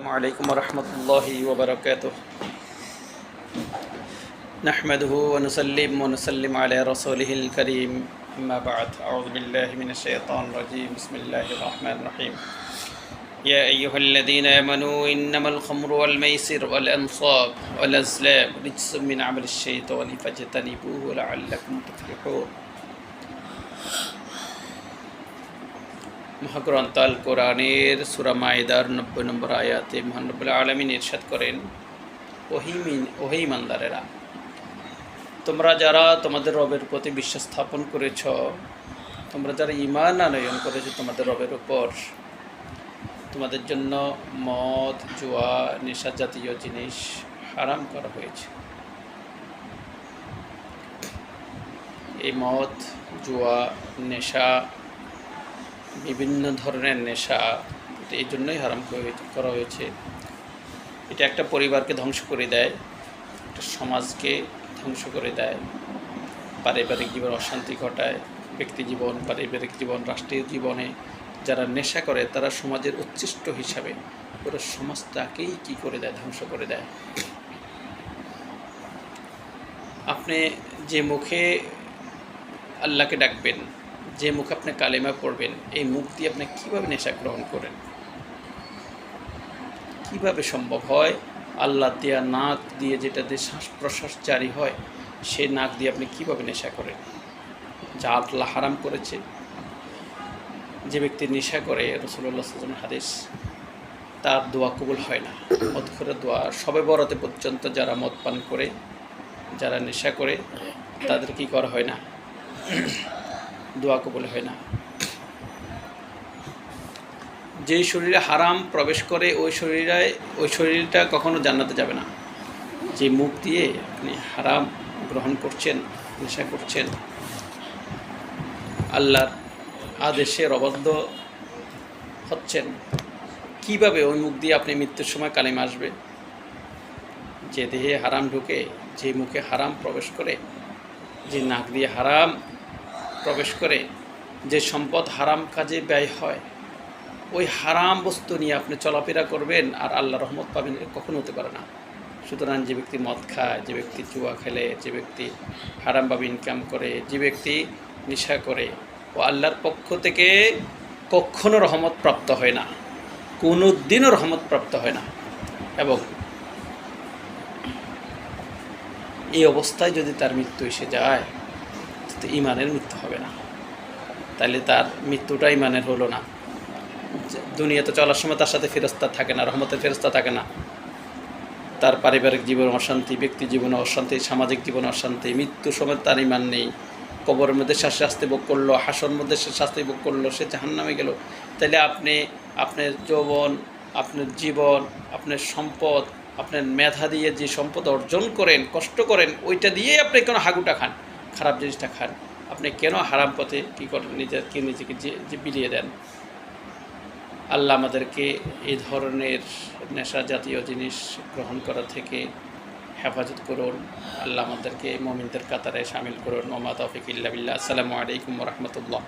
আসসালামু আলাইকুম ওয়া রাহমাতুল্লাহি ওয়া বারাকাতুহু নাহমাদুহু ওয়া নুসাল্লিমু ওয়া নুসাল্লিমু আলা রাসূলিহিল কারীম আম্মা বা'দ আউযু বিল্লাহি মিনাশ শাইতানির রাজীম বিসমিল্লাহির রাহমানির রাহিম ইয়া আইয়ুহাল্লাযীনা আমানু ইন্নামাল খামরু ওয়াল মাইসির ওয়াল আনসাব ওয়াল আজলাম রিজসুম মিন আমালিশ শাইতানি ফাজতানিবুহু লাআল্লাকুম তুফলিহুন। মহাগ্রন্থ আল কোরআনের সূরা মাইদার 90 নম্বর আয়াতে মহান রব্বুল আলামিন ইরশাদ করেন, ওহে ঈমানদারেরা, তোমরা যারা তোমাদের রবের প্রতি বিশ্বাস স্থাপন করেছ, তোমরা যারা ঈমান আনয়ন করেছ তোমাদের রবের উপর, তোমাদের জন্য মদ, জুয়া, নেশা জাতীয় জিনিস হারাম করা হয়েছে। এই মদ, জুয়া, নেশা, বিভিন্ন ধরনের নেশা এই জন্যই হারাম করা হয়েছে। এটা একটা পরিবারকে ধ্বংস করে দেয়, একটা সমাজকে ধ্বংস করে দেয়, পারিবারিক জীবন অশান্তি ঘটায়, ব্যক্তি জীবন, পারিবারিক জীবন, রাষ্ট্রীয় জীবনে যারা নেশা করে তারা সমাজের উচ্ছিষ্ট হিসাবে পুরো সমাজটাকেই কী করে দেয়, ধ্বংস করে দেয়। আপনি যে মুখে আল্লাহকে ডাকবেন, যে মুখে আপনি কালেমা পড়বেন, এই মুখ দিয়ে আপনি কীভাবে নেশা গ্রহণ করেন? কীভাবে সম্ভব হয়? আল্লাহ দেয়া নাক দিয়ে যেটা দিয়ে শ্বাস প্রশ্বাস জারি হয়, সেই নাক দিয়ে আপনি কীভাবে নেশা করেন? যা আল্লাহ হারাম করেছে। যে ব্যক্তি নেশা করে, রাসূলুল্লাহ সাল্লাল্লাহু আলাইহি ওয়াসাল্লাম হাদিস, তার দোয়া কবুল হয় না। মদ করে দোয়া সবে বরাতে পর্যন্ত যারা মদ পান করে, যারা নেশা করে, তাদের কি করা হয় না? দোয়া কবুল হয় না। যেই শরীরে হারাম প্রবেশ করে ওই শরীরটা কখনো জান্নাতে যাবে না। যে মুখ দিয়ে আপনি হারাম গ্রহণ করছেন, নেশা করছেন, আল্লাহর আদেশের অবাধ্য হচ্ছেন, কিভাবে ওই মুখ দিয়ে আপনি মৃত্যুর সময় কালিমা আসবে? যে দেহে হারাম ঢুকে, যে মুখে হারাম প্রবেশ করে, যে নাক দিয়ে হারাম প্রবেশ করে, যে সম্পদ হারাম কাজে ব্যয় হয়, ওই হারাম বস্তু নিয়ে আপনি চলাফেরা করবেন আর আল্লাহ রহমত পাবেন, কখনো হতে পারে না। সুতরাং যে ব্যক্তি মদ খায়, যে ব্যক্তি জুয়া খেলে, যে ব্যক্তি হারামভাবে ইনকাম করে, যে ব্যক্তি নেশা করে, ও আল্লাহর পক্ষ থেকে কখনো রহমত প্রাপ্ত হয় না, কোনো দিনও রহমত প্রাপ্ত হয় না। এবং এই অবস্থায় যদি তার মৃত্যু এসে যায়, তো ইমানের মৃত্যু হবে না। তাহলে তার মৃত্যুটা ইমানের হলো না। দুনিয়াতে চলার সময় তার সাথে ফেরেশতা থাকে না, রহমতের ফেরেশতা থাকে না। তার পারিবারিক জীবন অশান্তি, ব্যক্তি জীবনে অশান্তি, সামাজিক জীবনে অশান্তি, মৃত্যুর সময় তার ইমান নেই। কবরের মধ্যে সে শাস্তি ভোগ করলো, হাসর মধ্যে সে শাস্তি ভোগ করলো, সে জাহান্নামে গেল। তাহলে আপনি আপনার যৌবন, আপনার জীবন, আপনার সম্পদ, আপনার মেধা দিয়ে যে সম্পদ অর্জন করেন, কষ্ট করেন, ওইটা দিয়েই আপনি কেন হাগুটা খান, খারাপ জিনিসটা খান? আপনি কেন হারাম পথে কী করেন? নিজেকে যে বিলিয়ে দেন। আল্লাহ আমাদেরকে এই ধরনের নেশা জাতীয় জিনিস গ্রহণ করা থেকে হেফাজত করুন। আল্লাহ আমাদেরকে মুমিনদের কাতারে শামিল করুন। ওয়া মা তাওফিক ইল্লা বিল্লাহ। আসসালামু আলাইকুম ওয়া রাহমাতুল্লাহ।